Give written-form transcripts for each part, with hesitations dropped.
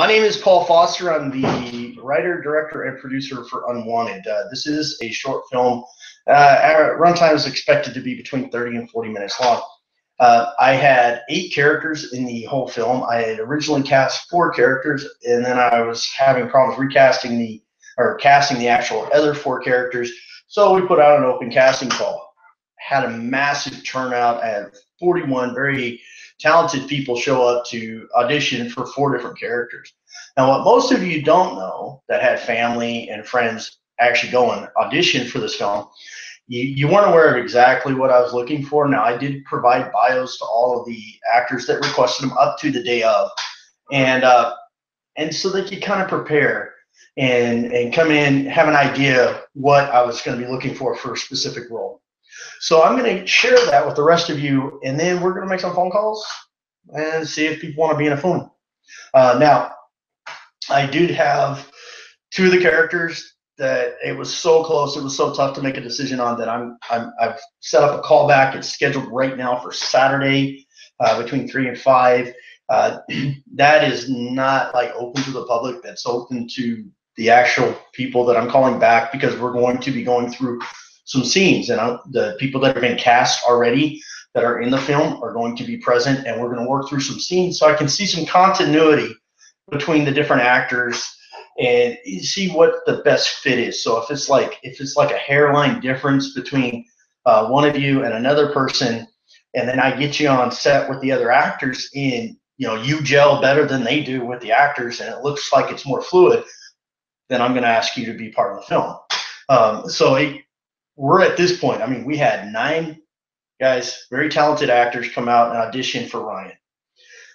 My name is Paul Foster. I'm the writer, director, and producer for Unwanted. This is a short film. Our runtime is expected to be between 30 and 40 minutes long. I had 8 characters in the whole film. I had originally cast 4 characters, and then I was having problems casting the actual other 4 characters. So we put out an open casting call. Had a massive turnout. I had 41 very talented people show up to audition for 4 different characters. Now, what most of you don't know that had family and friends actually go and audition for this film, you weren't aware of exactly what I was looking for. Now, I did provide bios to all of the actors that requested them up to the day of, and so they could kind of prepare and come in, have an idea what I was going to be looking for a specific role. So I'm going to share that with the rest of you, and then we're going to make some phone calls and see if people want to be in a phone. Now, I did have 2 of the characters that it was so close, it was so tough to make a decision on that I've set up a callback. It's scheduled right now for Saturday between 3 and 5. That is not like open to the public. That's open to the actual people that I'm calling back, because we're going to be going through some scenes, and the people that have been cast already that are in the film are going to be present, and we're going to work through some scenes so I can see some continuity between the different actors and see what the best fit is. So if it's like a hairline difference between one of you and another person, and then I get you on set with the other actors, and you gel better than they do with the actors, and it looks like it's more fluid, then I'm going to ask you to be part of the film. We're at this point. I mean, we had 9 guys, very talented actors, come out and audition for Ryan.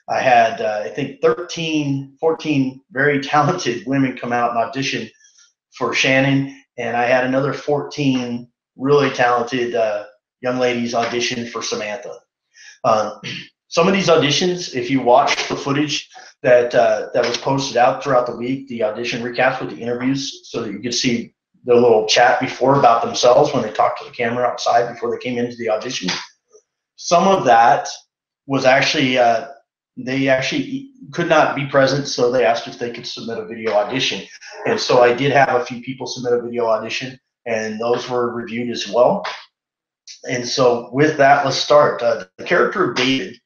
I had, I think, 14 very talented women come out and audition for Shannon, and I had another 14 really talented young ladies audition for Samantha. Some of these auditions, if you watch the footage that was posted out throughout the week, the audition recaps with the interviews, so that you could see the little chat before about themselves when they talked to the camera outside before they came into the audition. Some of that was actually, they actually could not be present, so they asked if they could submit a video audition. And so I did have a few people submit a video audition, and those were reviewed as well. And so with that, let's start. The character of David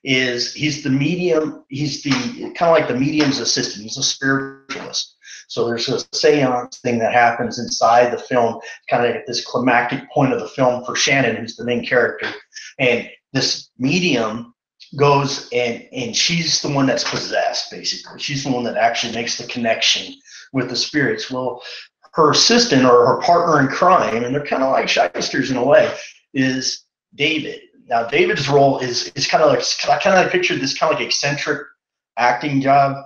he's the medium, he's the kind of like the medium's assistant. He's a spiritualist. So there's a seance thing that happens inside the film, kind of at this climactic point of the film for Shannon, who's the main character. And this medium goes and she's the one that's possessed, basically. She's the one that actually makes the connection with the spirits. Well, her assistant, or her partner in crime, and they're kind of like shysters in a way, is David. Now, David's role is kind of like, I kind of pictured this kind of like eccentric acting job.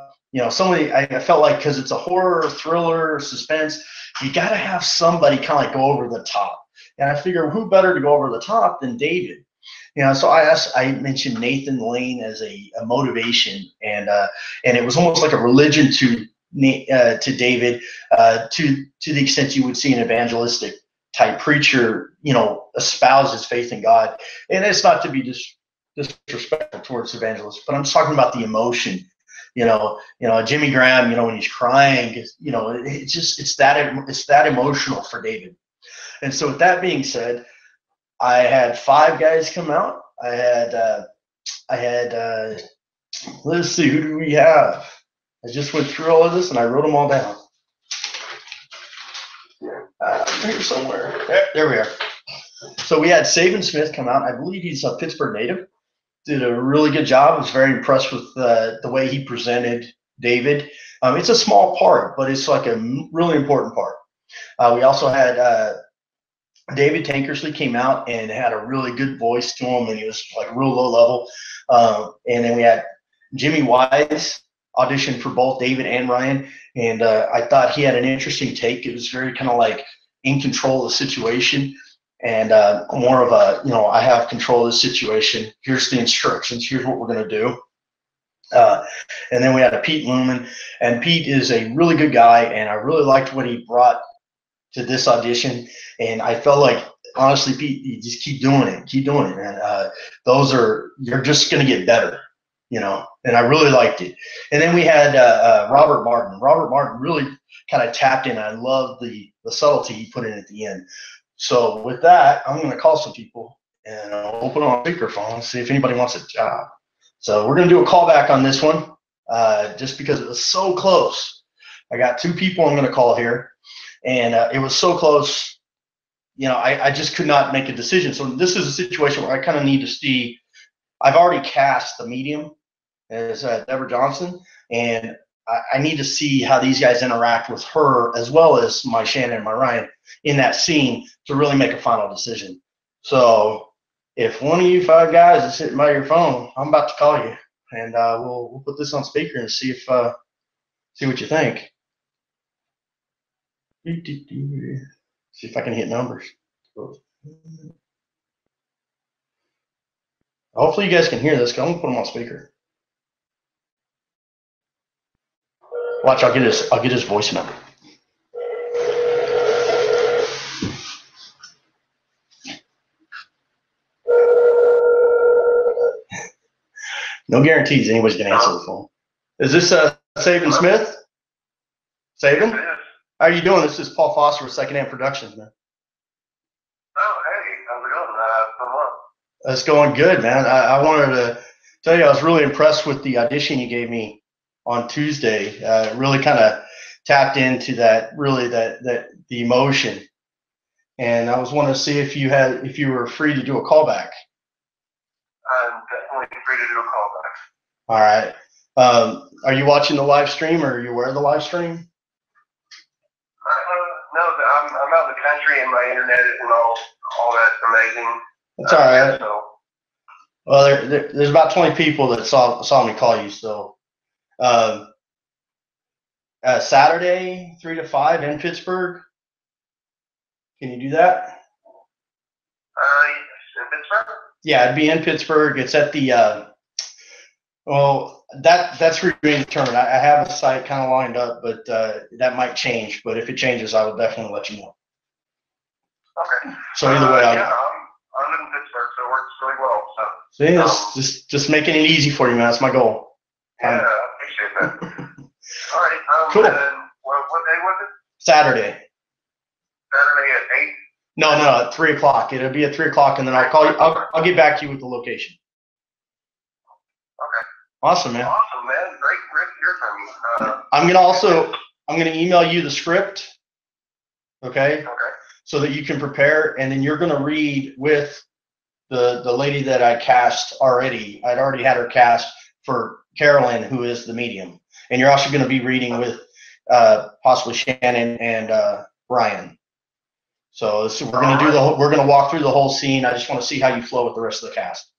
Somebody, I felt like, because it's a horror, thriller, suspense, you got to have somebody kind of like go over the top. And I figure, who better to go over the top than David? So I mentioned Nathan Lane as a motivation, and it was almost like a religion to David, to the extent you would see an evangelistic type preacher, espouse his faith in God. And it's not to be disrespectful towards evangelists, but I'm just talking about the emotion. Jimmy Graham, when he's crying, it's that emotional for David. And so with that being said, I had 5 guys come out. I had let's see, who do we have? I just went through all of this and I wrote them all down. Here somewhere. There we are. So we had Saban Smith come out. I believe he's a Pittsburgh native. Did a really good job. I was very impressed with the way he presented David. It's a small part, but it's like a really important part. We also had David Tankersley came out and had a really good voice to him, and he was like real low level. And then we had Jimmy Wise audition for both David and Ryan, and I thought he had an interesting take. It was very kind of like in control of the situation, and more of a, I have control of the situation. Here's the instructions. Here's what we're going to do. And then we had a Pete Lumen, and Pete is a really good guy, and I really liked what he brought to this audition. And I felt like, honestly, Pete, you just keep doing it, man. You're just going to get better. and I really liked it. And then we had Robert Martin. Robert Martin really kind of tapped in. I love the subtlety he put in at the end. So with that, I'm going to call some people, and I'll open on speakerphone and see if anybody wants a job. So we're going to do a callback on this one, just because it was so close. I got 2 people I'm going to call here, and it was so close. I just could not make a decision. So this is a situation where I kind of need to see. I've already cast the medium as Deborah Johnson, and I need to see how these guys interact with her, as well as my Shannon and my Ryan in that scene, to really make a final decision. So if one of you 5 guys is sitting by your phone, I'm about to call you, and we'll put this on speaker and see what you think. See if I can hit numbers. Hopefully you guys can hear this, because I'm gonna put them on speaker. Watch, I'll get his voice number. No guarantees anybody's gonna answer the phone. Is this Saban Smith? Saban? How are you doing? This is Paul Foster with Secondhand Productions, man. Oh, hey, how's it going? It's going good, man. I wanted to tell you I was really impressed with the audition you gave me on Tuesday. It really kind of tapped into the emotion, and I was wanting to see if you were free to do a callback. I'm definitely free to do a callback. All right. Are you watching the live stream, or are you aware of the live stream? No, I'm out in the country and my internet isn't all that amazing. That's all right. Well, there's about 20 people that saw me call you. So Saturday, 3 to 5 in Pittsburg. Can you do that? In Pittsburgh? Yeah, it'd be in Pittsburgh. It's at the that's being determined. I have a site kind of lined up, but that might change. But if it changes, I will definitely let you know. Okay. So either way, I'm in Pittsburgh, so it works really well. So see, just making it easy for you, man. That's my goal. Yeah, I appreciate that. All right. Cool. And then, what day was it? Saturday. Saturday at 8? No, at 3 o'clock. It'll be at 3 o'clock, and then I'll call you. I'll get back to you with the location. Okay. Awesome, man. Awesome, man. Great to hear from you. I'm gonna email you the script. Okay. Okay. So that you can prepare, and then you're gonna read with the lady that I cast already. I'd already had her cast for Carolyn, who is the medium, and you're also gonna be reading with possibly Shannon and Brian. So we're gonna walk through the whole scene. I just want to see how you flow with the rest of the cast.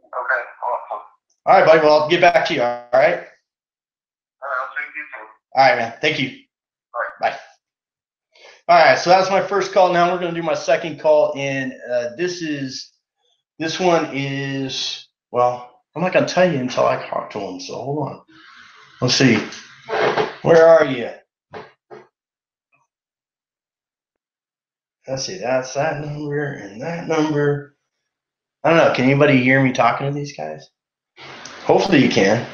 Okay, awesome. All right, buddy. Well, I'll get back to you. All right. All right, I'll see you soon. All right, man. Thank you. All right. Bye. All right. So that was my first call. Now we're gonna do my second call, and this one is, well, I'm not gonna tell you until I talk to him. So hold on. Let's see. Where are you? Let's see, that's that number and that number. I don't know. Can anybody hear me talking to these guys? Hopefully you can.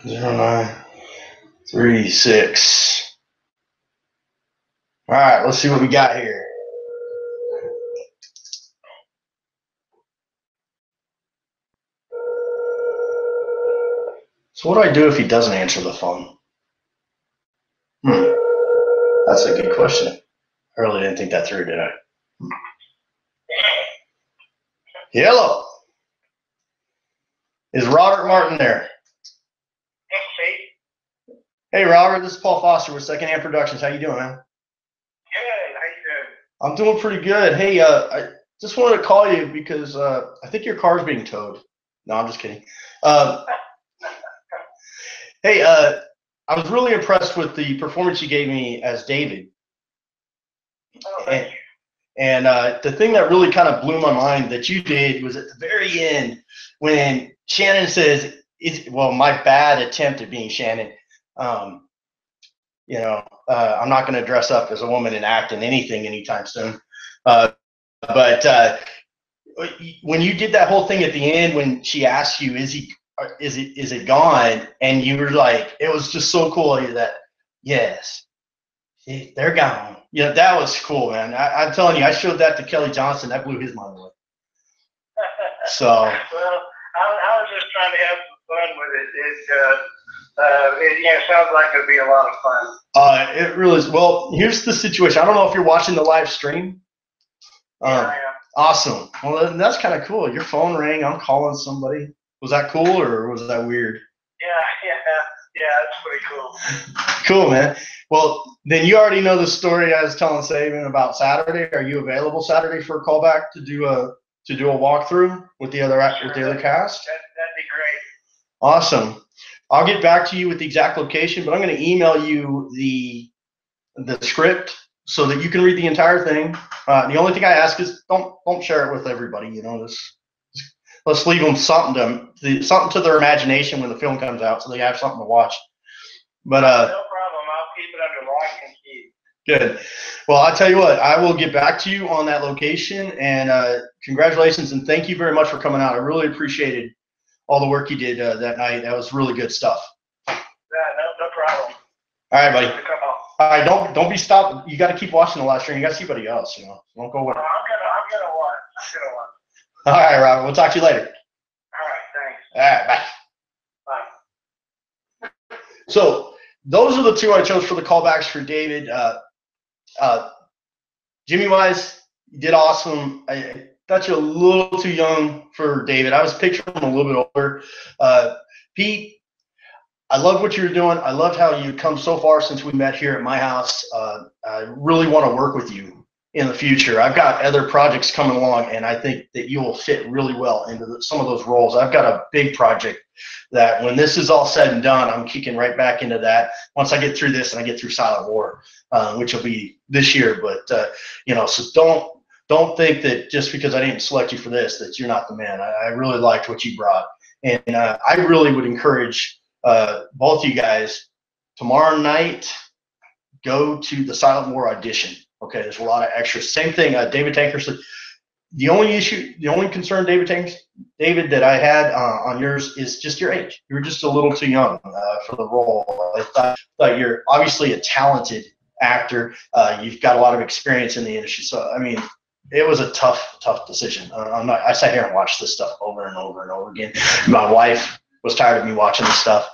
0936. All right, let's see what we got here. So what do I do if he doesn't answer the phone? That's a good question. I really didn't think that through, did I? Hello. Is Robert Martin there? Hey, Robert. This is Paul Foster with Secondhand Productions. How you doing, man? Good. How you doing? I'm doing pretty good. Hey, I just wanted to call you because I think your car's being towed. No, I'm just kidding. Hey, I was really impressed with the performance you gave me as David. Oh, thank you. And the thing that really kind of blew my mind that you did was at the very end when Shannon says, my bad attempt at being Shannon. I'm not going to dress up as a woman and act in anything anytime soon. But when you did that whole thing at the end, when she asked you, is he is it gone? And you were like, it was just so cool that, yes, they're gone. Yeah, that was cool, man. I'm telling you, I showed that to Kelly Johnson. That blew his mind away. So. Well, I was just trying to have some fun with it. It sounds like it'd be a lot of fun. It really is. Well, here's the situation. I don't know if you're watching the live stream. Yeah, I am. Awesome. Well, that's kind of cool. Your phone rang. I'm calling somebody. Was that cool or was that weird? Yeah, that's pretty cool. Cool, man. Well, then you already know the story I was telling Saban about Saturday. Are you available Saturday for a callback to do a walkthrough with the other cast? That'd be great. Awesome. I'll get back to you with the exact location, but I'm going to email you the script so that you can read the entire thing. The only thing I ask is don't share it with everybody. You know, let's leave them something to their imagination when the film comes out, so they have something to watch. But no problem. I'll keep it under lock and key. Good. Well, I'll tell you what. I will get back to you on that location, and congratulations and thank you very much for coming out. I really appreciated all the work you did that night. That was really good stuff. Yeah, no problem. All right, buddy. All right, don't be stopped. You got to keep watching the live stream. You got to see somebody else. You know, don't go away. I'm gonna watch. All right, Robert. We'll talk to you later. All right, thanks. All right, bye. Bye. So those are the two I chose for the callbacks for David. Jimmy Wise, you did awesome. I thought you were a little too young for David. I was picturing him a little bit older. Pete, I love what you're doing. I loved how you've come so far since we met here at my house. I really want to work with you in the future. I've got other projects coming along, and I think that you will fit really well into some of those roles. I've got a big project that when this is all said and done, I'm kicking right back into that once I get through this and I get through Silent War, which will be this year. But, you know, so don't think that just because I didn't select you for this, that you're not the man. I really liked what you brought. And I really would encourage both of you guys tomorrow night, go to the Silent War audition. Okay, there's a lot of extras. Same thing, David Tankersley. The only concern, David, that I had on yours is just your age. You were just a little too young for the role. I thought you're obviously a talented actor. You've got a lot of experience in the industry. So, I mean, it was a tough decision. I sat here and watched this stuff over and over and over again. My wife was tired of me watching this stuff.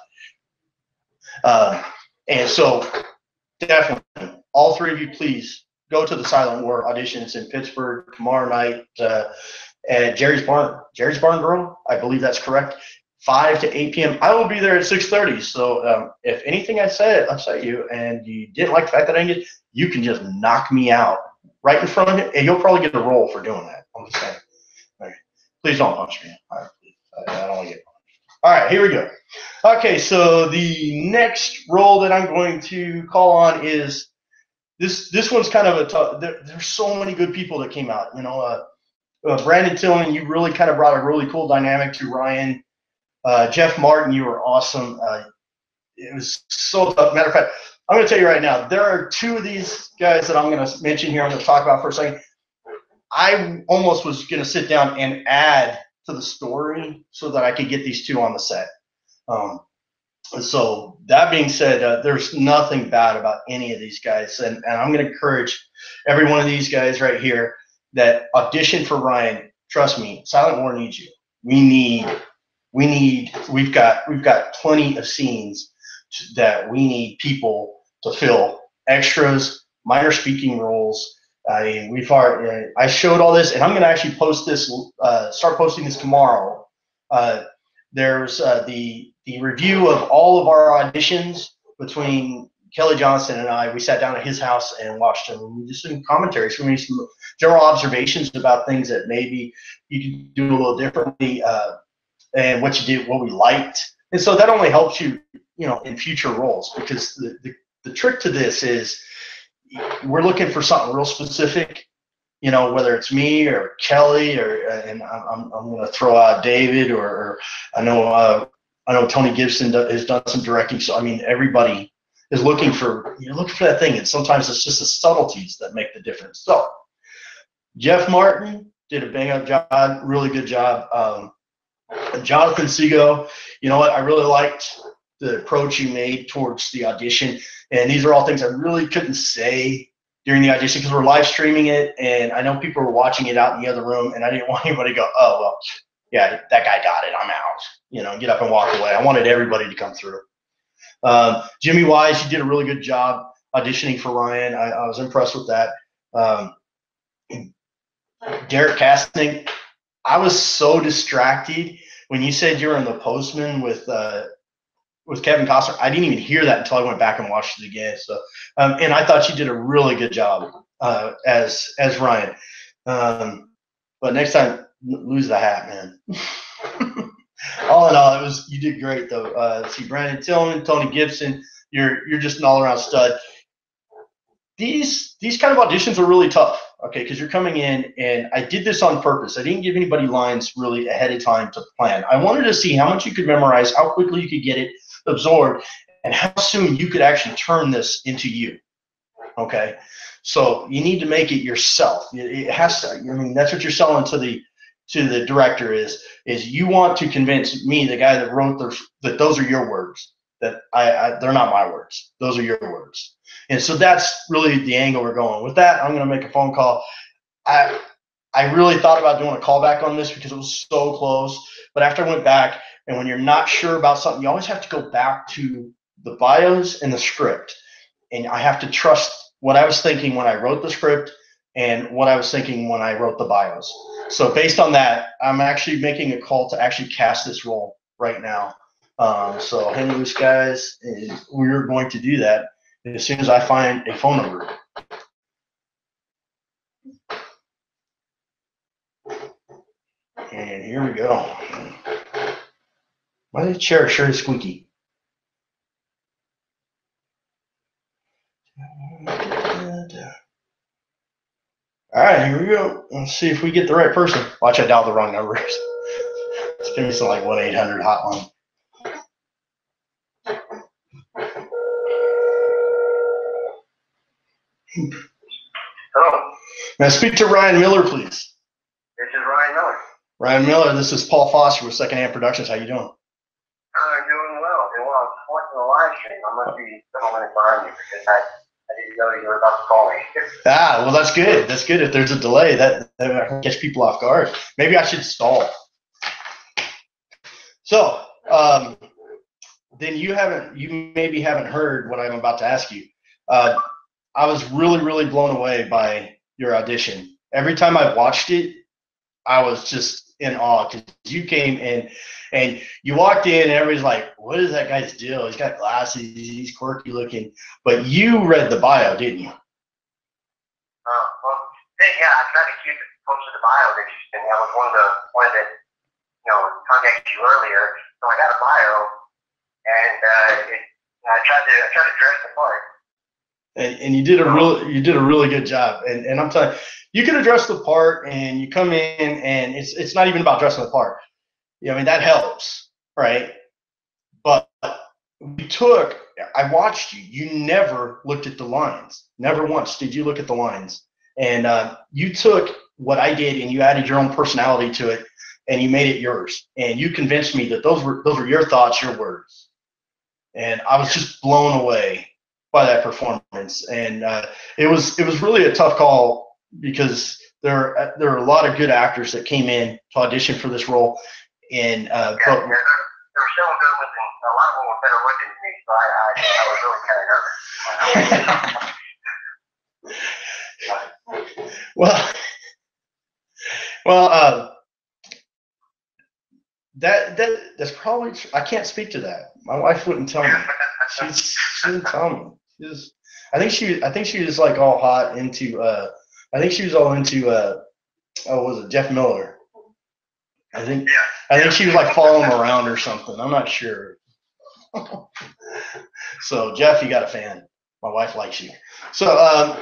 And so, definitely, all three of you, please go to the Silent War auditions in Pittsburgh tomorrow night at Jerry's Barn Grill. I believe that's correct. 5 to 8 p.m. I will be there at 6:30. So if anything I said upset you and you didn't like the fact that I did, you can just knock me out right in front of him, and you'll probably get a role for doing that. I'm just saying. Okay. Please don't punch me. All right, please. I don't want to get punched. All right, here we go. Okay, so the next role that I'm going to call on is this one's kind of a tough. There's so many good people that came out. You know, Brandon Tillman, you really kind of brought a really cool dynamic to Ryan. Jeff Martin, you were awesome. It was so tough. Matter of fact, I'm going to tell you right now, there are two of these guys that I'm going to mention here. I'm going to talk about for a second. I almost was going to sit down and add to the story so that I could get these two on the set. So that being said, there's nothing bad about any of these guys, and I'm going to encourage every one of these guys right here that audition for Ryan. Trust me, Silent War needs you. We've got plenty of scenes that we need people to fill, extras, minor speaking roles. I mean, I showed all this, and I'm going to actually post this, start posting this tomorrow. There's the review of all of our auditions between Kelly Johnson and I. We sat down at his house and watched them. We just some commentaries. We made some general observations about things that maybe you could do a little differently, and what you did, what we liked. And so that only helps you, you know, in future roles, because the trick to this is we're looking for something real specific. You know, whether it's me or Kelly, and I'm going to throw out David, or I know Tony Gibson has done some directing. So I mean, everybody is looking for that thing, and sometimes it's just the subtleties that make the difference. So Jeff Martin did a bang up job, really good job. Jonathan Seago, you know what? I really liked the approach you made towards the audition. And these are all things I really couldn't say during the audition because we're live streaming it. And I know people were watching it out in the other room. And I didn't want anybody to go, oh, well, yeah, that guy got it. I'm out. You know, get up and walk away. I wanted everybody to come through. Jimmy Wise, you did a really good job auditioning for Ryan. I was impressed with that. Derek Casting, I was so distracted when you said you were in The Postman with Kevin Costner. I didn't even hear that until I went back and watched it again. So, and I thought you did a really good job as Ryan. But next time, lose the hat, man. All in all, you did great though. See, Brandon Tillman, Tony Gibson, you're just an all-around stud. These kind of auditions are really tough, okay, because you're coming in, and I did this on purpose. I didn't give anybody lines really ahead of time to plan. I wanted to see how much you could memorize, how quickly you could get it absorbed, and how soon you could actually turn this into you, okay? So you need to make it yourself. It has to. I mean, that's what you're selling to the director is you want to convince me, the guy that wrote that those are your words, that they're not my words. Those are your words. And so that's really the angle we're going. With that, I'm going to make a phone call. I really thought about doing a callback on this because it was so close. But after I went back, and when you're not sure about something, you always have to go back to the bios and the script. And I have to trust what I was thinking when I wrote the script and what I was thinking when I wrote the bios. So based on that, I'm actually making a call to actually cast this role right now. So hang loose, guys. We're going to do that as soon as I find a phone number. And here we go. Why did the chair sure is squeaky? All right, here we go. Let's see if we get the right person. Watch, I dialed the wrong numbers. It's giving me some like 1-800 hotline. Hello. May I speak to Ryan Miller, please? This is Ryan Miller. Ryan Miller, this is Paul Foster with Secondhand Productions. How you doing? I'm doing well. I was watching the live stream. I must be several minutes behind you because I didn't know you were about to call me. Well, that's good. That's good. If there's a delay, that can catch people off guard. Maybe I should stall. So, then you maybe haven't heard what I'm about to ask you. I was really, really blown away by your audition. Every time I watched it, I was just in awe because you came in and you walked in and everybody's like, what is that guy's deal? He's got glasses, he's quirky looking. But you read the bio, didn't you? Well, yeah, I tried to keep it close to the bio that you sent me. I was one that, contacted you earlier. So I got a bio and I tried to dress the part. And you did a really good job. And I'm telling you, you can address the part and you come in and it's not even about dressing the part. Yeah, I mean, that helps, right? But I watched you. You never looked at the lines. Never once did you look at the lines. And you took what I did and you added your own personality to it and you made it yours. And you convinced me that those were your thoughts, your words. And I was just blown away by that performance. And it was really a tough call because there are a lot of good actors that came in to audition for this role. And there were several good ones, and a lot of them were better looking than me, so I was really kind of nervous. well, that's probably true. I can't speak to that. My wife wouldn't tell me. She didn't tell me. I think she was like all hot into. I think she was all into. Was it Jeff Miller? I think she was like following him around or something. I'm not sure. So Jeff, you got a fan. My wife likes you. So,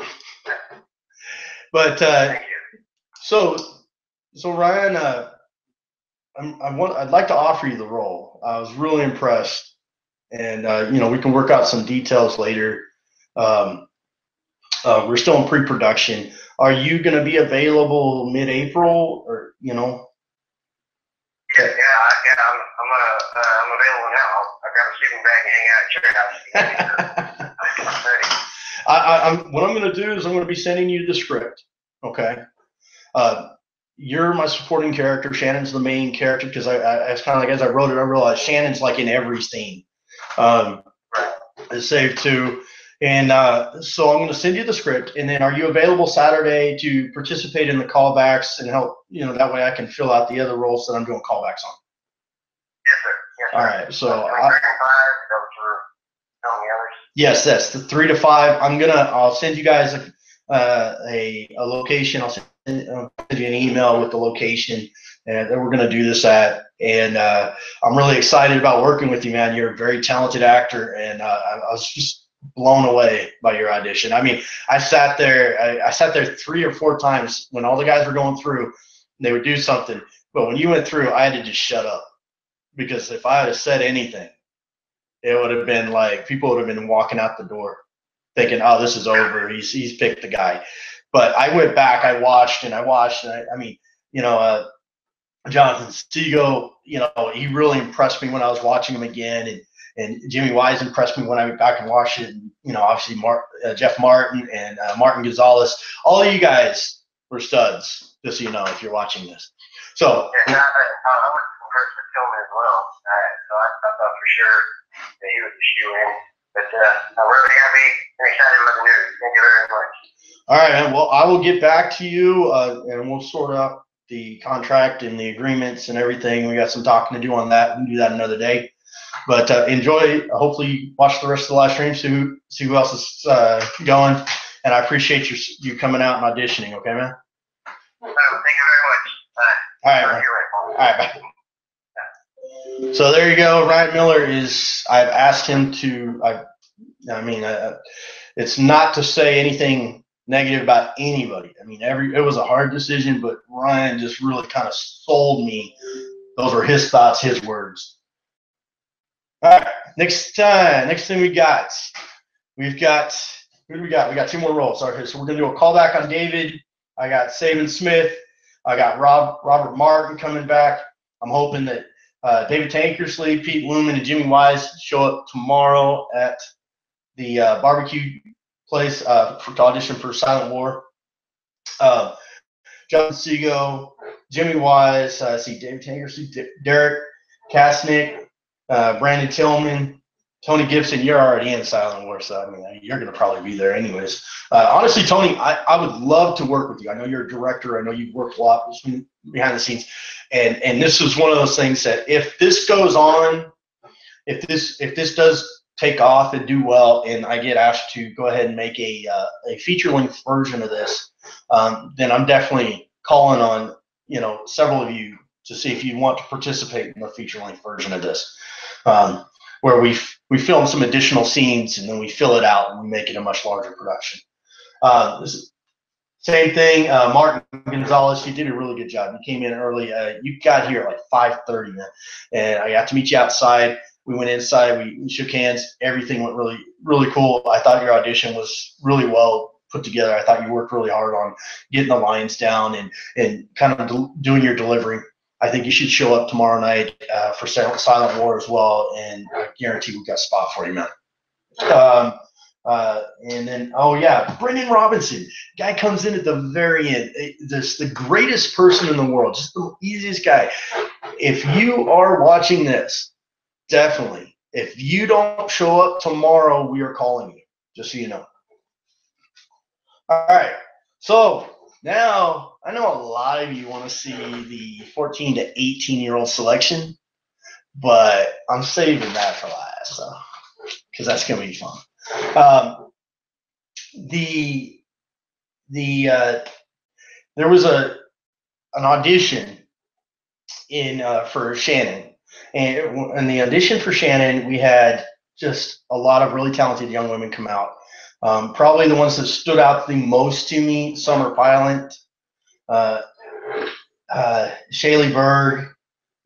so Ryan, I'd like to offer you the role. I was really impressed, and we can work out some details later. We're still in pre-production. Are you going to be available mid-April, or Yeah, sleeping bag and hang out at your house. I'm ready. What I'm going to do is I'm going to be sending you the script. Okay. You're my supporting character. Shannon's the main character because it's kind of like as I wrote it, I realized Shannon's like in every scene. It's saved too. And so I'm going to send you the script. And then are you available Saturday to participate in the callbacks and help, that way I can fill out the other roles that I'm doing callbacks on? Yes, sir. Yes, sir. All right. So yes, that's the 3 to 5. I'll send you guys a location. I'll send you an email with the location and that we're going to do this at. And I'm really excited about working with you, man. You're a very talented actor, and I was just blown away by your audition. I mean, I sat there 3 or 4 times when all the guys were going through, and they would do something. But when you went through, I had to just shut up, because if I had said anything, it would have been like people would have been walking out the door thinking, oh, this is over. He's picked the guy. But I went back, I watched, and I mean, Jonathan Segal, he really impressed me when I was watching him again, and Jimmy Wise impressed me when I went back and watched it. And, obviously Jeff Martin and Martin Gonzalez, all of you guys were studs, just so you know, if you're watching this. So yeah, I was impressed with Tillman as well. So I thought for sure that he was a shoe-in. But I'm really happy and excited about the news. Thank you very much. All right, man. Well, I will get back to you, and we'll sort out the contract and the agreements and everything. We got some talking to do on that. We can do that another day. But enjoy. Hopefully, watch the rest of the live stream. See who else is going. And I appreciate you coming out and auditioning. Okay, man. Thank you very much. All right. All right. Bye. So there you go. Ryan Miller I've asked him to. It's not to say anything negative about anybody. I mean, it was a hard decision, but Ryan just really kind of sold me. Those were his thoughts, his words. All right, next thing we've got who do we got? We got 2 more roles. All right, so we're gonna do a callback on David. I got Saban Smith. I got Robert Martin coming back. I'm hoping that David Tankersley, Pete Lumen, and Jimmy Wise show up tomorrow at the barbecue place to audition for Silent War. Jonathan Segal, Jimmy Wise, I see David Tankersley, Derek Kasnick, Brandon Tillman, Tony Gibson. You're already in Silent War, so I mean, you're going to probably be there anyways. Honestly, Tony, I would love to work with you. I know you're a director. I know you've worked a lot behind the scenes, and this is one of those things that if this goes on, if this does take off and do well, and I get asked to go ahead and make a feature-length version of this, then I'm definitely calling on several of you to see if you want to participate in the feature-length version of this, where we film some additional scenes and then we fill it out and we make it a much larger production. Same thing, Martin Gonzalez, you did a really good job. You came in early. You got here at like 5:30, man, and I got to meet you outside. We went inside, we shook hands. Everything went really, really cool. I thought your audition was really well put together. I thought you worked really hard on getting the lines down and kind of doing your delivery. I think you should show up tomorrow night for Silent War as well, and I guarantee we got a spot for you, man. And then, oh yeah, Brendan Robinson. Guy comes in at the very end. This the greatest person in the world, just the easiest guy. If you are watching this, definitely. If you don't show up tomorrow, we are calling you, just so you know. All right. So now I know a lot of you want to see the 14 to 18-year-old selection, but I'm saving that for last, because that's going to be fun. There was an audition for Shannon. And in the audition for Shannon, we had just a lot of really talented young women come out. Probably the ones that stood out the most to me, Summer Violent, Shaylee Berg,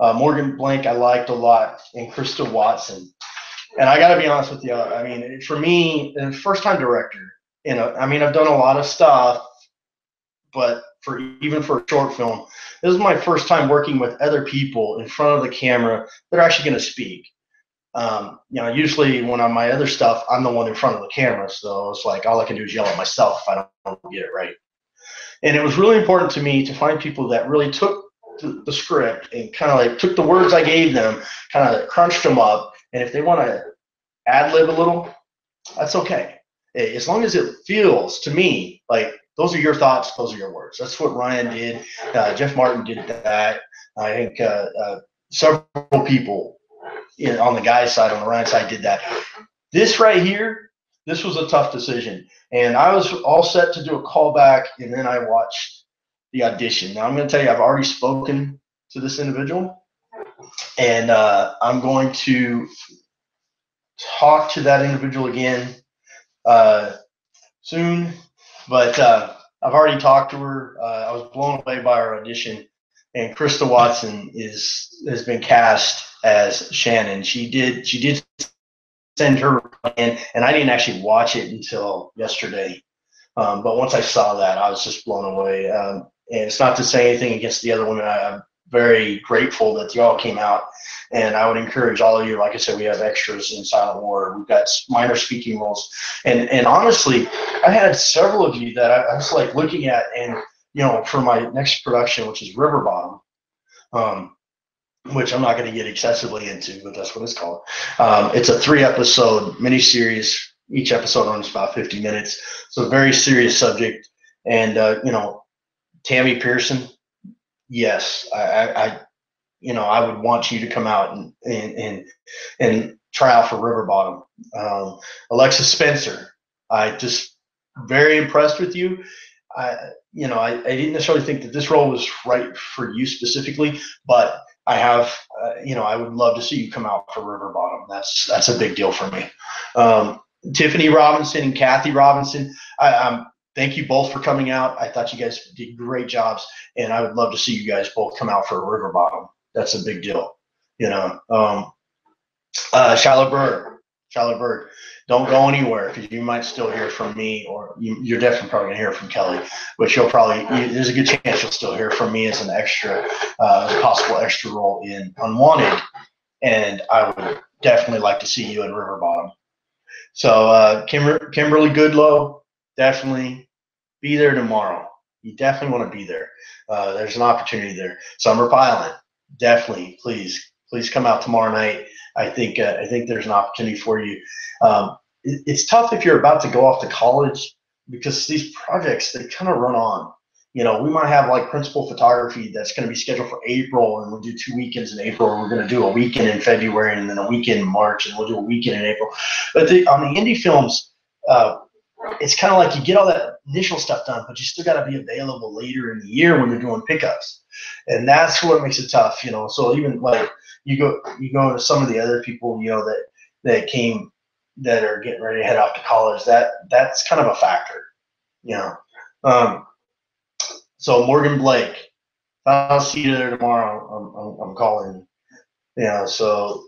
Morgan Blank I liked a lot, and Krista Watson. And I got to be honest with you, I mean, for me, first-time director, I've done a lot of stuff, but even for a short film, this is my first time working with other people in front of the camera that are actually going to speak. You know, usually when on my other stuff, I'm the one in front of the camera. So it's like all I can do is yell at myself if I don't get it right. And it was really important to me to find people that really took the script and kind of like took the words I gave them, kind of crunched them up. And if they want to ad lib a little, that's okay. As long as it feels to me like those are your thoughts, those are your words. That's what Ryan did. Jeff Martin did that. I think several people on the guy's side, on the Ryan side, did that. This right here, this was a tough decision. And I was all set to do a callback, and then I watched the audition. Now, I'm going to tell you, I've already spoken to this individual, and I'm going to talk to that individual again soon. But I've already talked to her. I was blown away by her audition. And Krista Watson has been cast as Shannon. She did send her in, and I didn't actually watch it until yesterday. But once I saw that, I was just blown away. And it's not to say anything against the other women. I'm very grateful that you all came out. And I would encourage all of you, like I said, we have extras in Silent War. We've got minor speaking roles. And honestly, I had several of you that I was like looking at, and you know, for my next production, which is River Bottom, which I'm not going to get excessively into, but that's what it's called. It's a 3-episode miniseries. Each episode runs about 50 minutes. So a very serious subject. And, you know, Tammy Pearson, yes, I would want you to come out and try out for River Bottom. Alexis Spencer, I just very impressed with you. I didn't necessarily think that this role was right for you specifically, but I have, I would love to see you come out for River Bottom. That's a big deal for me. Tiffany Robinson and Kathy Robinson, thank you both for coming out. I thought you guys did great jobs, and I would love to see you guys both come out for River Bottom. That's a big deal, you know. Shallow Bird, don't go anywhere because you might still hear from me, or you're definitely probably gonna hear from Kelly, but there's a good chance you'll still hear from me as an extra, possible extra role in Unwanted, and I would definitely like to see you in River Bottom. So Kimberly Goodlow, definitely be there tomorrow. You definitely want to be there. There's an opportunity there. Summer Piling, definitely, please come out tomorrow night. I think there's an opportunity for you. It's tough if you're about to go off to college because these projects, they kind of run on. You know, we might have like principal photography that's going to be scheduled for April, and we'll do 2 weekends in April. We're going to do a weekend in February, and then a weekend in March, and we'll do a weekend in April. But on the indie films, it's kind of like you get all that initial stuff done, but you still got to be available later in the year when you're doing pickups, and that's what makes it tough. You know, so even like you go to some of the other people, you know, that came that are getting ready to head off to college. That's kind of a factor, you know. So Morgan Blake, if I'll see you there tomorrow, I'm calling. You know, so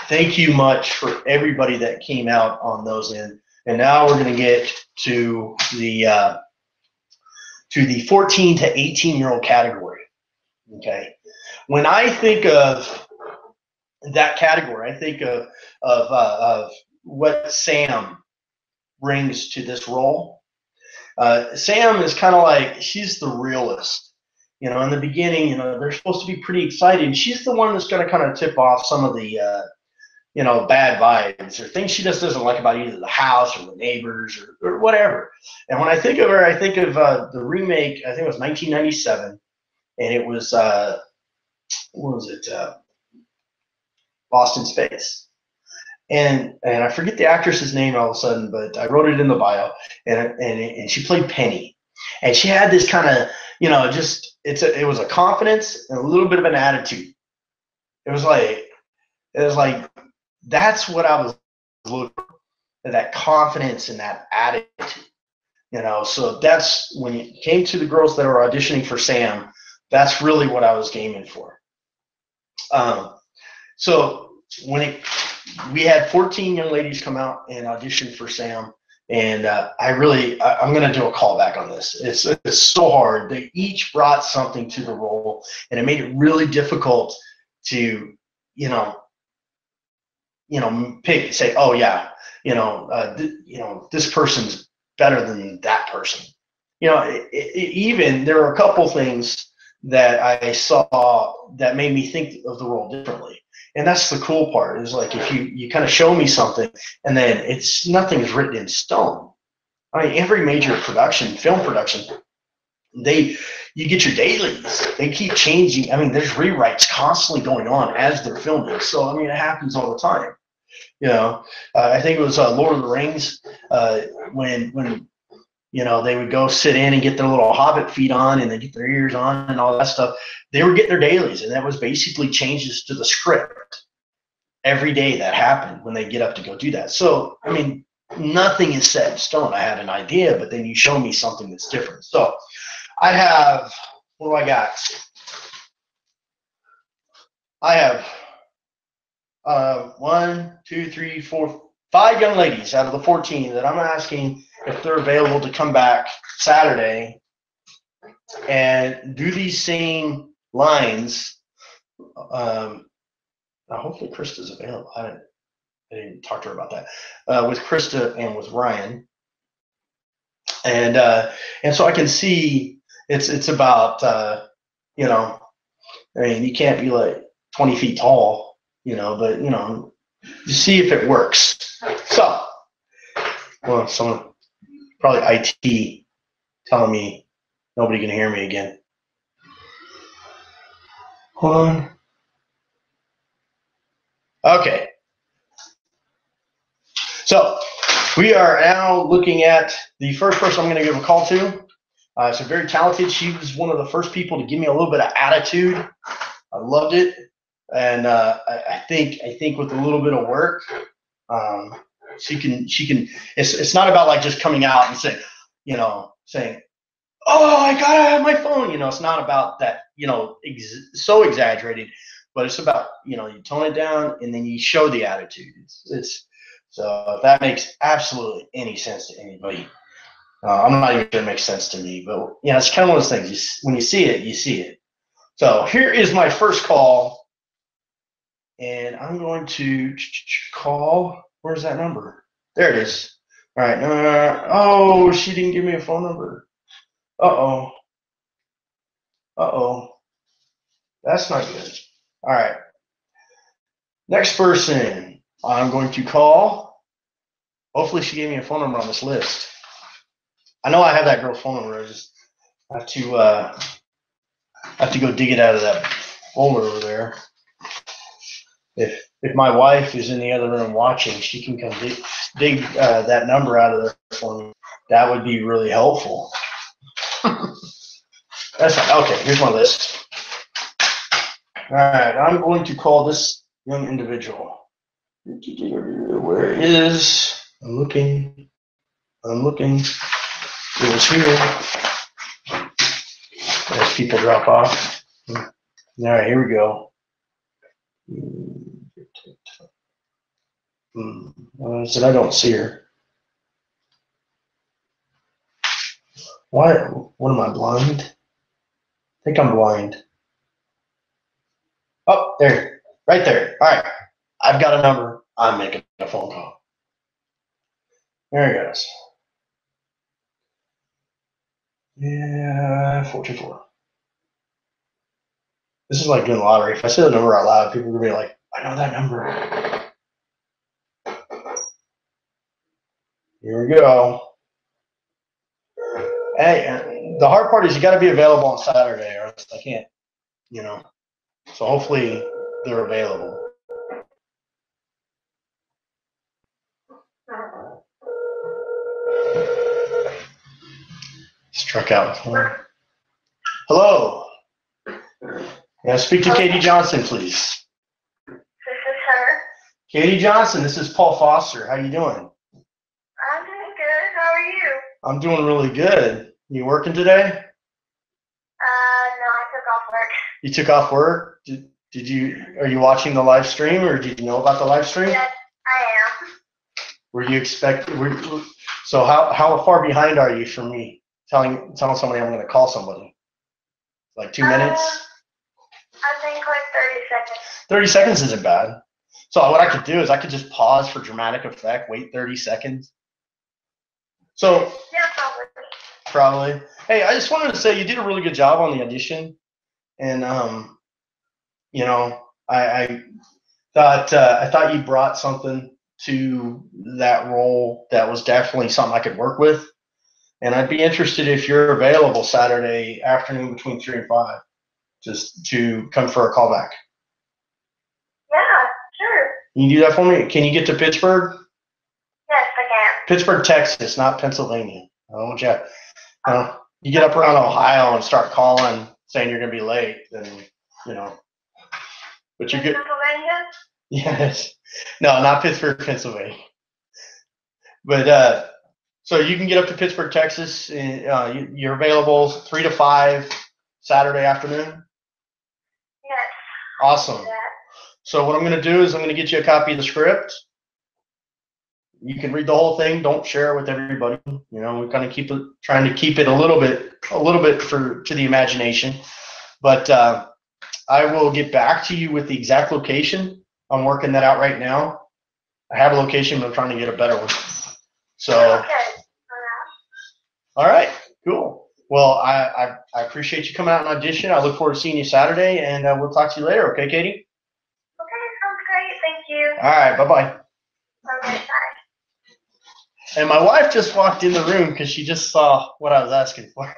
thank you much for everybody that came out on those end. And now we're going to get to the 14 to 18-year-old category. Okay, when I think of that category, I think of what Sam brings to this role. Sam is kind of like, she's the realist. You know, in the beginning, you know, they're supposed to be pretty excited. She's the one that's going to kind of tip off some of the bad vibes or things she just doesn't like about either the house or the neighbors or whatever. And when I think of her, I think of the remake. I think it was 1997, and it was what was it? Lost in Space. And I forget the actress's name all of a sudden, but I wrote it in the bio, and she played Penny, and she had this kind of, you know, just it was a confidence and a little bit of an attitude. It was like that's what I was looking for, that confidence and that attitude, you know. So that's when it came to the girls that were auditioning for Sam. That's really what I was gaming for. So we had 14 young ladies come out and audition for Sam, and I'm going to do a callback on this. It's so hard. They each brought something to the role, and it made it really difficult to, you know, say, oh yeah, this person's better than that person. Even there were a couple things that I saw that made me think of the role differently. And that's the cool part, is like if you kind of show me something and then nothing's written in stone. I mean, every major production, film production, you get your dailies. They keep changing. I mean, there's rewrites constantly going on as they're filming. So I mean, it happens all the time. I think it was Lord of the Rings when they would go sit in and get their little hobbit feet on and they get their ears on and all that stuff. They were getting their dailies, and that was basically changes to the script every day that happened when they get up to go do that. So, I mean, nothing is set in stone. I had an idea, but then you show me something that's different. So I have, what do I got? I have 1, 2, 3, 4, 5 young ladies out of the 14 that I'm asking if they're available to come back Saturday and do these same lines. Hopefully Krista's available. I didn't talk to her about that. With Krista and with Ryan, and so I can see it's about I mean, you can't be like 20 feet tall, but you see if it works. So, well, someone probably IT telling me nobody can hear me again. Hold on. Okay. So we are now looking at the first person I'm going to give a call to. She's very talented. She was one of the first people to give me a little bit of attitude. I loved it, and I think with a little bit of work, she can. It's not about like just coming out and saying, oh, I gotta have my phone. It's not about that. So exaggerated, but it's about you tone it down and then you show the attitude. So if that makes absolutely any sense to anybody, I'm not even sure it makes sense to me. But it's kind of one of those things. When you see it, you see it. So here is my first call, and I'm going to call. Where's that number? There it is. All right. Oh, she didn't give me a phone number. Uh-oh. That's not good. All right. Next person I'm going to call. Hopefully she gave me a phone number on this list. I know I have that girl's phone number. I just have to go dig it out of that folder over there. If my wife is in the other room watching, she can come dig that number out of there for me. That would be really helpful. That's fine. Okay, here's my list. All right, I'm going to call this young individual. Where is? I'm looking. It was here. As people drop off. All right, here we go. I said I don't see her. Why? What am I, blind? I think I'm blind. Oh, there, right there. All right, I've got a number. I'm making a phone call. There it goes. Yeah, 424. This is like doing lottery. If I say the number out loud, people are gonna be like, I know that number. Here we go. Hey, the hard part is you got to be available on Saturday, or else I can't, So hopefully they're available. Struck out. Hello. May I speak to Katie Johnson, please? This is her. Katie Johnson, this is Paul Foster. How you doing? I'm doing good. How are you? I'm doing really good. You working today? No, I took off work. You took off work? Are you watching the live stream, or did you know about the live stream? Yes, I am. Were you so how far behind are you from me telling somebody I'm going to call somebody? Like 2 minutes? I think like 30 seconds. 30 seconds isn't bad. So what I could do is I could just pause for dramatic effect, wait 30 seconds. So Yeah, probably. Hey, I just wanted to say you did a really good job on the audition, and you know, I thought you brought something to that role that was definitely something I could work with, and I'd be interested if you're available Saturday afternoon between 3 and 5, just to come for a callback. Yeah, sure. Can you do that for me? Can you get to Pittsburg? Yes, I can. Pittsburg, Texas, not Pennsylvania. I don't want you. You get up around Ohio and start calling saying you're going to be late, then But you're good. Pennsylvania? Yes. No, not Pittsburgh, Pennsylvania. But so you can get up to Pittsburgh, Texas. You're available 3 to 5 Saturday afternoon. Yes. Awesome. So what I'm going to do is I'm going to get you a copy of the script. You can read the whole thing. Don't share it with everybody. We kind of trying to keep it a little bit to the imagination. But I will get back to you with the exact location. I'm working that out right now. I have a location, but I'm trying to get a better one. So. Okay. All right. Cool. Well, I appreciate you coming out and audition. I look forward to seeing you Saturday, and we'll talk to you later. Okay, Katie? Okay, sounds great. Thank you. All right. Bye-bye. Okay, bye. And my wife just walked in the room because she just saw what I was asking for.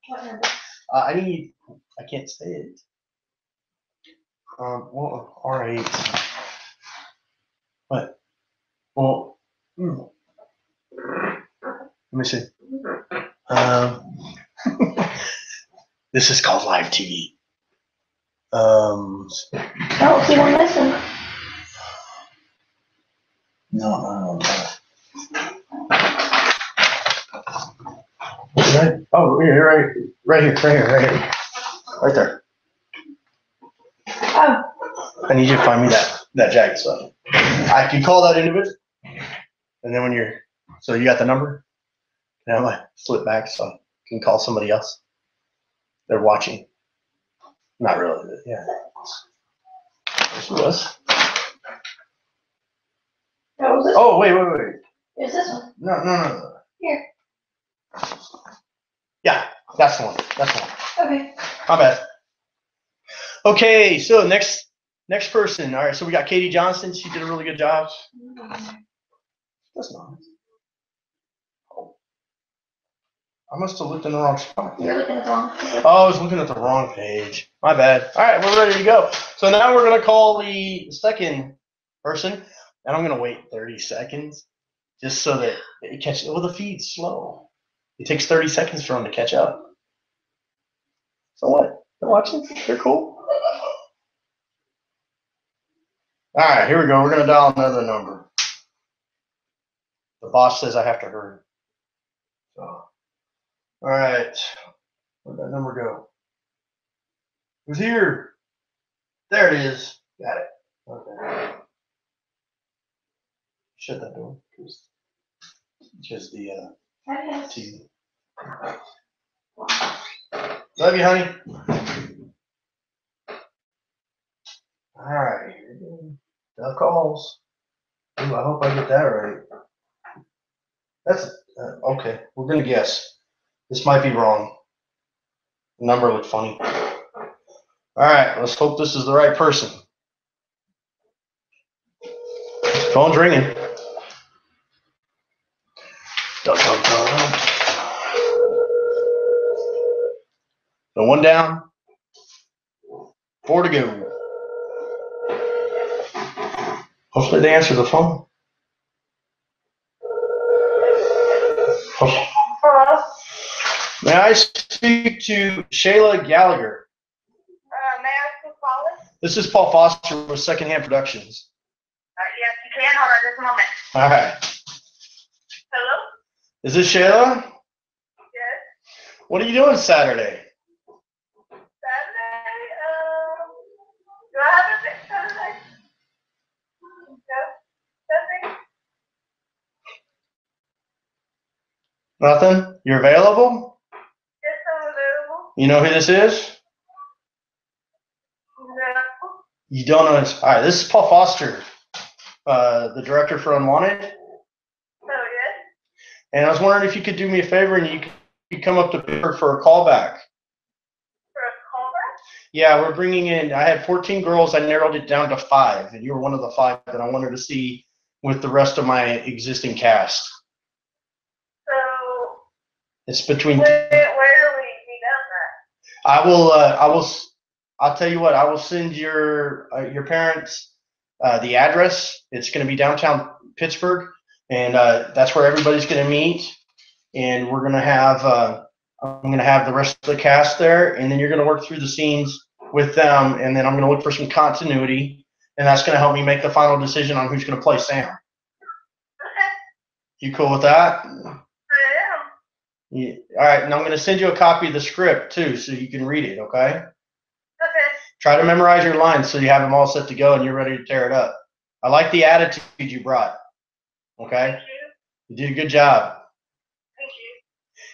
What number? I can't say it. Well, R8. What? Well, let me see. This is called live TV. Oh, you don't listen. No. Right. Oh, right here. Right there. Oh. I need you to find me that jacket stuff. I can call that individual. And then so you got the number? And I'm like, flip back so I can call somebody else. They're watching. Not really, but yeah. Who was? Oh, wait. Here's this one. No. Here. Yeah, that's the one. Okay. My bad. Okay, so next person. All right, so we got Katie Johnson. She did a really good job. That's not. Oh. I must have looked in the wrong spot. You're looking at the wrong page. Oh, I was looking at the wrong page. My bad. All right, we're ready to go. So now we're going to call the second person, and I'm going to wait 30 seconds just so that it catches. Well, the feed's slow. It takes 30 seconds for them to catch up. So what? They're watching? They're cool? All right, here we go. We're going to dial another number. The boss says I have to hurry. So, all right. Where'd that number go? Who's here? There it is. Got it. Okay. Shut that door. Just the TV. Love you, honey. All right. No calls. Ooh, I hope I get that right. That's okay. We're gonna guess. This might be wrong. The number looked funny. All right. Let's hope this is the right person. Phone's ringing. Dun, dun, dun. So 1 down. 4 to go. Hopefully they answer the phone. Hello? May I speak to Shayla Gallagher? May I ask who's calling? This is Paul Foster with Secondhand Productions. Yes, you can. Hold on just a moment. All right. Hello? Is this Shayla? Yes. What are you doing Saturday? Saturday? Do I have a date Saturday? Nothing? Nothing? You're available? Yes, I'm available. You know who this is? No. You don't know this? All right, this is Paul Foster the director for Unwanted. Oh, good. And I was wondering if you could do me a favor and you could come up to Pittsburgh for a callback. For a callback? Yeah, we're bringing in, I had 14 girls. I narrowed it down to 5, and you were one of the 5 that I wanted to see with the rest of my existing cast. So, it's between. Where will we be down there? I'll tell you what, I will send your parents the address. It's going to be downtown Pittsburgh, and that's where everybody's going to meet. And we're going to have, I'm going to have the rest of the cast there, and then you're going to work through the scenes with them, and then I'm going to look for some continuity, and that's going to help me make the final decision on who's going to play Sam. Okay. You cool with that? I am. Yeah. All right, and I'm going to send you a copy of the script too, so you can read it. Okay. Okay. Try to memorize your lines so you have them all set to go and you're ready to tear it up. I like the attitude you brought. Okay. Thank you. You did a good job. Thank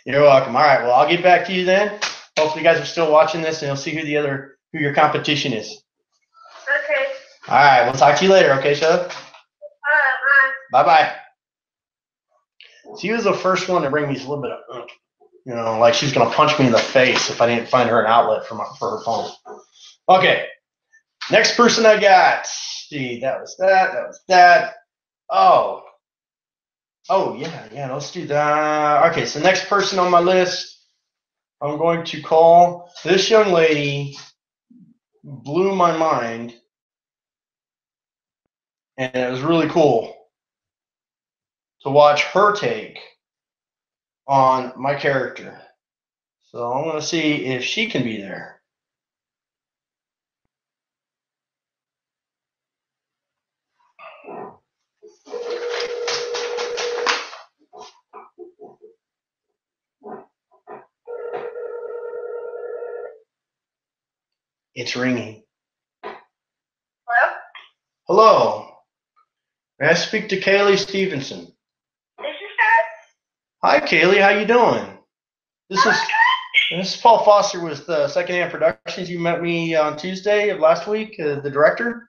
you. You're welcome. All right. Well, I'll get back to you then. Hopefully, you guys are still watching this, and you'll see who your competition is. Okay. All right. We'll talk to you later. Okay, Shug? Bye. Bye-bye. She was the first one to bring me a little bit of, like she's gonna punch me in the face if I didn't find her an outlet for her phone. Okay. Next person I got. See, that was that. That was that. Oh, yeah. Let's do that. Okay, so next person on my list, I'm going to call. This young lady blew my mind, and it was really cool to watch her take on my character. So I'm going to see if she can be there. It's ringing. Hello? Hello. May I speak to Kaylee Stevenson? This is her? Hi, Kaylee. How you doing? This is Paul Foster with Secondhand Productions. You met me on Tuesday of last week, the director.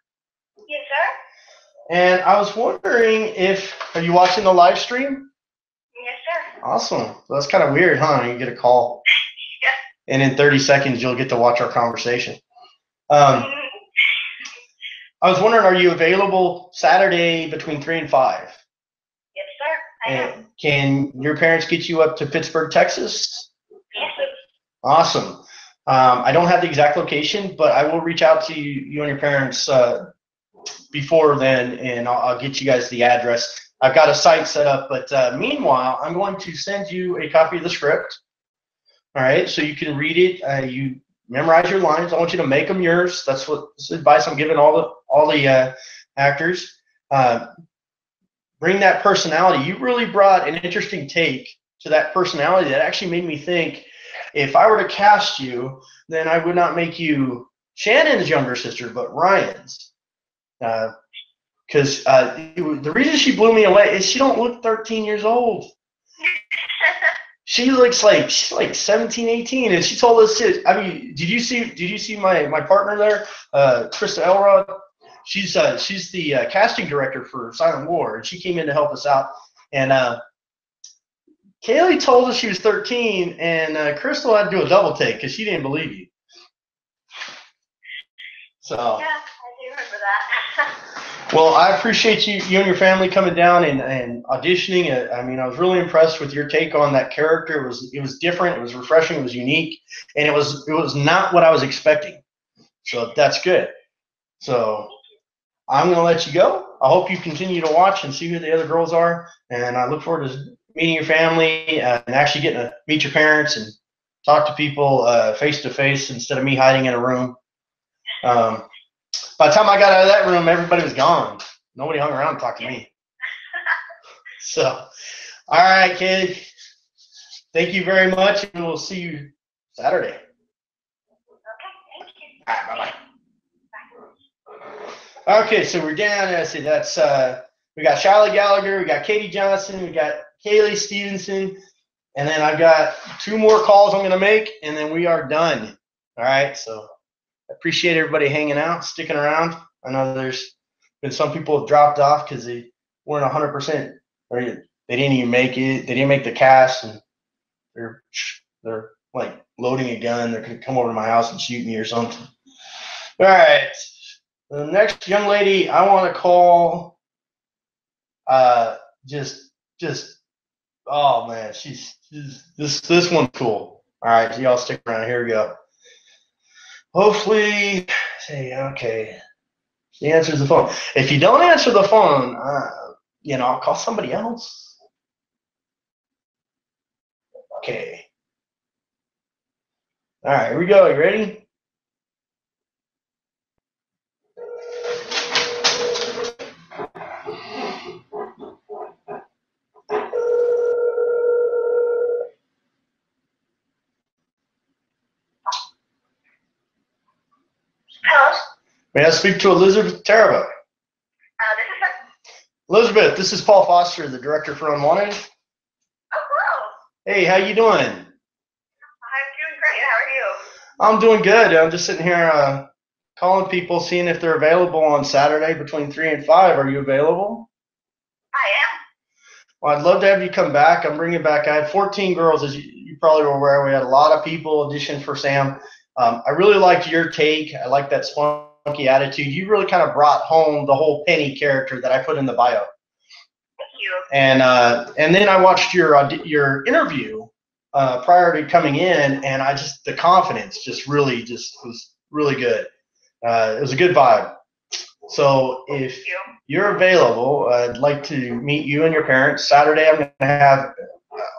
Yes, sir. And I was wondering are you watching the live stream? Yes, sir. Awesome. Well, that's kind of weird, huh? You get a call. Yeah. And in 30 seconds, you'll get to watch our conversation. I was wondering, are you available Saturday between 3 and 5? Yes, sir. I am. Can your parents get you up to Pittsburg, Texas? Yes, sir. Awesome. I don't have the exact location, but I will reach out to you and your parents before then, and I'll get you guys the address. I've got a site set up, but meanwhile, I'm going to send you a copy of the script. All right, so you can read it. You memorize your lines. I want you to make them yours. That's advice I'm giving all the actors. Bring that personality. You really brought an interesting take to that personality that actually made me think, if I were to cast you, then I would not make you Shannon's younger sister, but Ryan's. Because the reason she blew me away is she don't look 13 years old. She looks like she's like 17, 18, and she told us it. I mean, did you see my partner there, Krista Elrod? She's the casting director for Silent War, and she came in to help us out. And Kaylee told us she was 13, and Crystal had to do a double take because she didn't believe you. So. Yeah, I do remember that. Well, I appreciate you and your family coming down and auditioning. I mean, I was really impressed with your take on that character. It was different. It was refreshing. It was unique, and it was not what I was expecting. So that's good. So I'm going to let you go. I hope you continue to watch and see who the other girls are, and I look forward to meeting your family and actually getting to meet your parents and talk to people face to face instead of me hiding in a room. By the time I got out of that room, everybody was gone. Nobody hung around to talk to me. So, all right, kid. Thank you very much, and we'll see you Saturday. Okay, thank you. All right, bye-bye. Okay, so we're down. Let's see, that's we got Charlotte Gallagher, we got Katie Johnson, we got Kaylee Stevenson, and then I've got 2 more calls I'm going to make, and then we are done. All right, so. I appreciate everybody hanging out, sticking around. I know there's and some people have dropped off because they weren't 100%, or they didn't even make it. They didn't make the cast, and they're like loading a gun. They're gonna come over to my house and shoot me or something. All right, the next young lady I want to call, just oh man, she's this one's cool. All right, y'all stick around. Here we go. Hopefully, say okay. She answers the phone. If you don't answer the phone, I'll call somebody else. Okay. All right, here we go. You ready? Hello? May I speak to Elizabeth Taraba? This is Elizabeth, this is Paul Foster, the director for Unwanted. Oh, hello. Hey, how you doing? I'm doing great. How are you? I'm doing good. I'm just sitting here calling people, seeing if they're available on Saturday between 3 and 5. Are you available? I am. Well, I'd love to have you come back. I'm bringing back, I had 14 girls, as you probably were aware. We had a lot of people audition for Sam. I really liked your take. I like that spunky attitude. You really kind of brought home the whole Penny character that I put in the bio. Thank you. And then I watched your interview prior to coming in, and the confidence just was really good. It was a good vibe. So if you're available, I'd like to meet you and your parents. Saturday, I'm going to have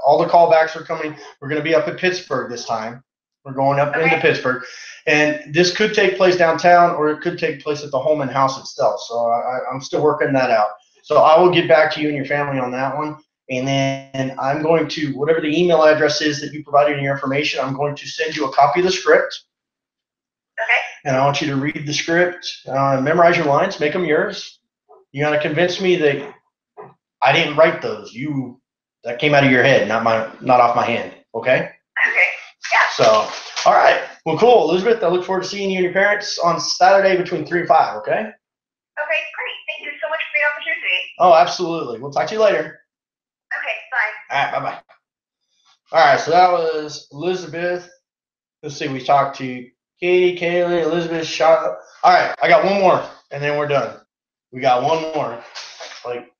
all the callbacks are coming. We're going to be up at Pittsburg this time. We're going up into Pittsburg. And this could take place downtown, or it could take place at the Holman House itself. So I'm still working that out. So I will get back to you and your family on that one. And then I'm going to, whatever the email address is that you provided in your information, I'm going to send you a copy of the script. Okay. And I want you to read the script, memorize your lines, make them yours. You got to convince me that I didn't write those. That came out of your head, not off my hand. Okay? Okay. Yeah. So, all right. Well, cool, Elizabeth. I look forward to seeing you and your parents on Saturday between 3 and 5. Okay? Okay, great. Thank you so much for the opportunity. Oh, absolutely. We'll talk to you later. Okay, bye. All right. Bye bye. All right. So that was Elizabeth. Let's see. We talked to Katie, Kaylee, Elizabeth, Charlotte. All right, I got one more, and then we're done. We got one more. Like,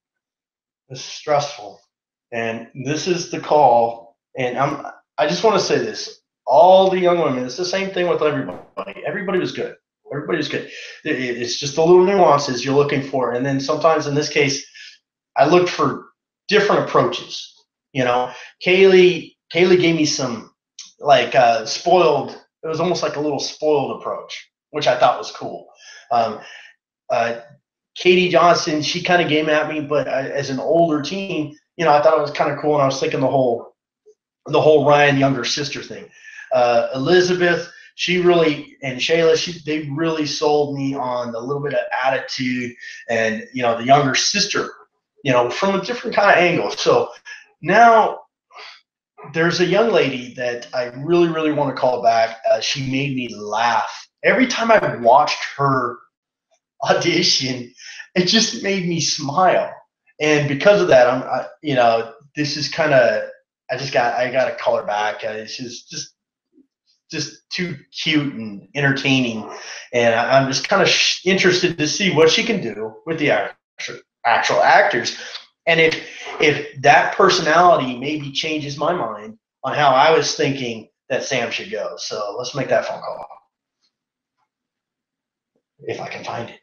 this is stressful, and this is the call. And I just want to say this: all the young women. It's the same thing with everybody. Everybody was good. Everybody was good. It's just the little nuances you're looking for, and then sometimes in this case, I looked for different approaches. Kaylee gave me some like spoiled. It was almost like a little spoiled approach, which I thought was cool. Katie Johnson, she kind of came at me, but as an older teen, I thought it was kind of cool, and I was thinking the whole Ryan younger sister thing. Elizabeth, she really, and Shayla, they really sold me on a little bit of attitude, and the younger sister, from a different kind of angle. So now there's a young lady that I really, really want to call back. She made me laugh. Every time I watched her audition, it just made me smile. And because of that, this is kind of, I got to call her back. She's just too cute and entertaining. And I'm just kind of interested to see what she can do with the actual actors. And if that personality maybe changes my mind on how I was thinking that Sam should go. So let's make that phone call. If I can find it.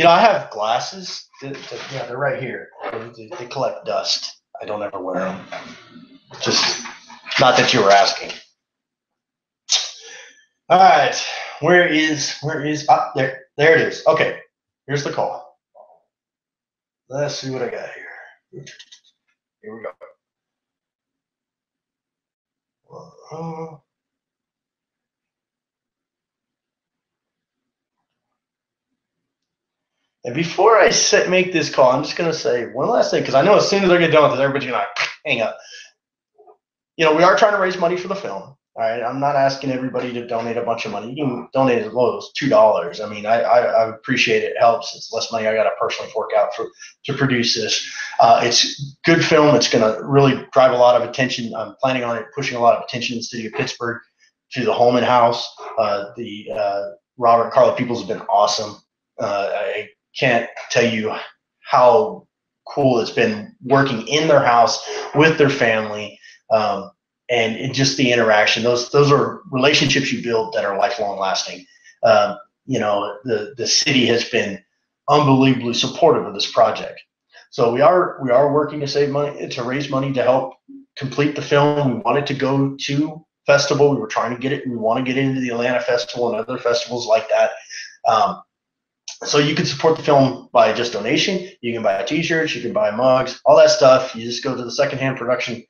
I have glasses. Yeah, they're right here. They collect dust. I don't ever wear them. Just not that you were asking. All right. Where is there it is. Okay. Here's the call. Let's see what I got here. Here we go. And before I make this call, I'm just going to say one last thing, because I know as soon as I get done with this, everybody's going to hang up. We are trying to raise money for the film. All right, I'm not asking everybody to donate a bunch of money. You can donate as low as $2. I mean, I appreciate it. It helps. It's less money I got to personally fork out to produce this. It's good film. It's going to really drive a lot of attention. I'm planning on it pushing a lot of attention in the city of Pittsburgh to the Holman House. Robert and Carla Peoples have been awesome. I can't tell you how cool it's been working in their house with their family. And just the interaction, those are relationships you build that are lifelong lasting. The city has been unbelievably supportive of this project. So we are working to save money, to raise money to help complete the film. We wanted to go to festival. We were trying to get it. We want to get into the Atlanta Festival and other festivals like that. So you can support the film by just donation. You can buy t-shirts, you can buy mugs, all that stuff. You just go to the Secondhand Production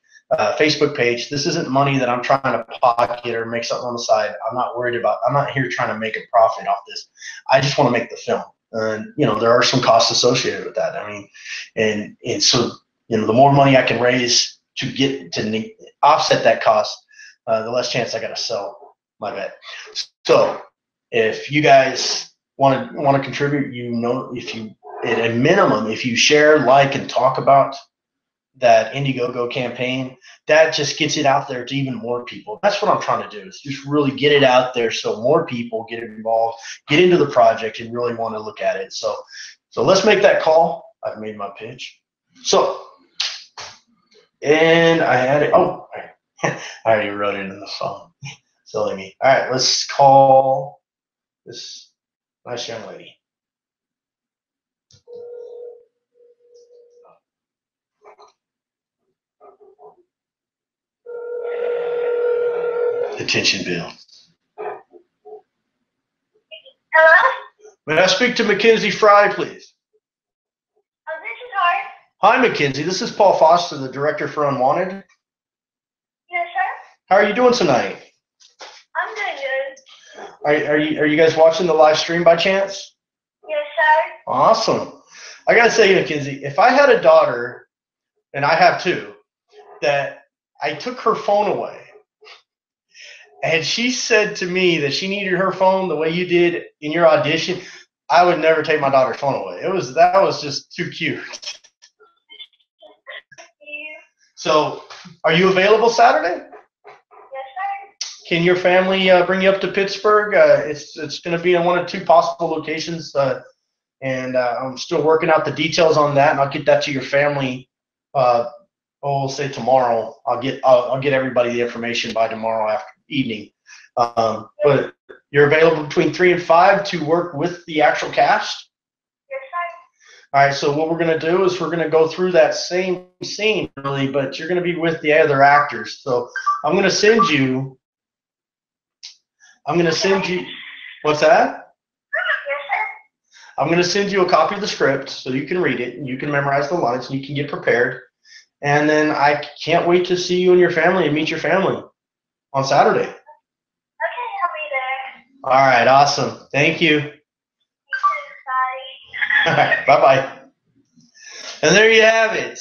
Facebook page. This isn't money that I'm trying to pocket or make something on the side. I'm not worried about. I'm not here trying to make a profit off this. I just want to make the film. And there are some costs associated with that. I mean, and so the more money I can raise to get to offset that cost, the less chance I got to sell my bet. So if you guys want to contribute, if you at a minimum, if you share, like, and talk about that Indiegogo campaign, that just gets it out there to even more people. That's what I'm trying to do, is just really get it out there so more people get involved, get into the project, and really want to look at it. So let's make that call. I've made my pitch. So, and I had it. Oh, I already wrote it in the phone. Silly me. All right, let's call this nice young lady. Attention, Bill. Hello? May I speak to Mackenzie Fry, please? This is Hart. Hi, Mackenzie. This is Paul Foster, the director for Unwanted. Yes, sir. How are you doing tonight? I'm doing good. Are you guys watching the live stream by chance? Yes, sir. Awesome. I gotta say, Mackenzie, if I had a daughter, and I have two, that I took her phone away, and she said to me that she needed her phone the way you did in your audition, I would never take my daughter's phone away. That was just too cute. So, are you available Saturday? Yes, sir. Can your family bring you up to Pittsburgh? It's going to be in one of two possible locations, and I'm still working out the details on that, and I'll get that to your family. We'll say tomorrow. I'll get everybody the information by tomorrow after evening. But you're available between 3 and 5 to work with the actual cast? Yes, sir. All right, so what we're going to do is we're going to go through that same scene, really, but you're going to be with the other actors. So I'm going to send you, what's that? Yes, sir. I'm going to send you a copy of the script so you can read it and you can memorize the lines and you can get prepared. And then I can't wait to see you and your family and meet your family on Saturday. Okay, I'll be there. All right, awesome. Thank you. You too. Bye. All right, bye-bye. And there you have it.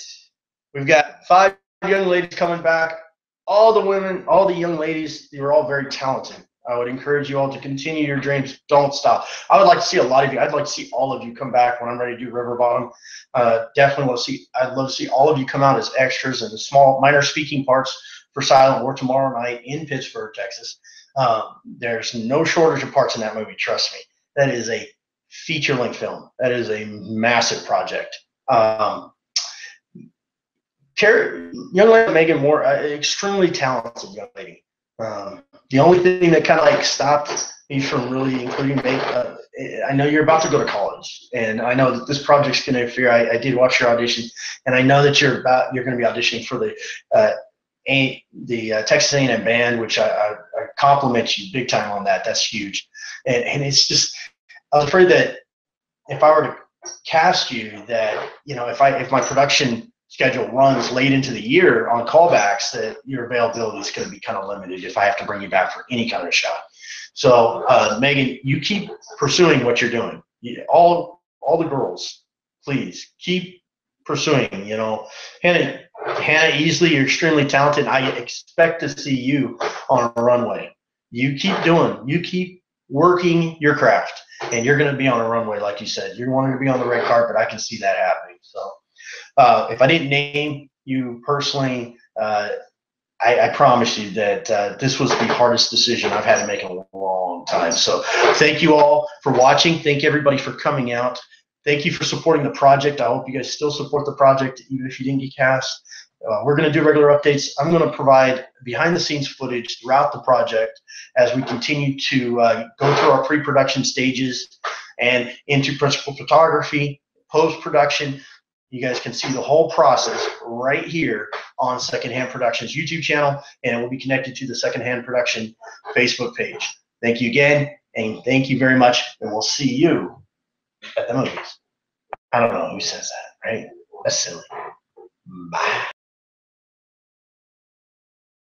We've got 5 young ladies coming back. All the women, all the young ladies, they were all very talented. I would encourage you all to continue your dreams. Don't stop. I would like to see a lot of you. I'd like to see all of you come back when I'm ready to do River Bottom. Definitely want to see. I'd love to see all of you come out as extras and small, minor speaking parts for Silent War tomorrow night in Pittsburg, Texas. There's no shortage of parts in that movie. Trust me. That is a feature-length film. That is a massive project. Young lady Megan Moore, extremely talented young lady. The only thing that kind of like stopped me from really including Megan, I know you're about to go to college, and I know that this project's going to interfere. I did watch your audition, and I know that you're going to be auditioning for the Texas A&M band, which I compliment you big time on that. That's huge, and it's just, I was afraid that if I were to cast you, that if my production schedule runs late into the year on callbacks, that your availability is going to be kind of limited if I have to bring you back for any kind of shot. So Megan, you keep pursuing what you're doing. All the girls, please keep pursuing. Hannah, Hannah Easley, you're extremely talented. I expect to see you on a runway. You keep working your craft, and you're going to be on a runway, like you said. You're wanting to be on the red carpet. I can see that happening. So if I didn't name you personally, I promise you that this was the hardest decision I've had to make in a long time. So thank you all for watching. Thank everybody for coming out. Thank you for supporting the project. I hope you guys still support the project, even if you didn't get cast. We're going to do regular updates. I'm going to provide behind-the-scenes footage throughout the project as we continue to go through our pre-production stages and into principal photography, post-production. You guys can see the whole process right here on Secondhand Productions YouTube channel, and it will be connected to the Secondhand Production Facebook page. Thank you again, and thank you very much, and we'll see you at the movies. I don't know who says that, right? That's silly. Bye.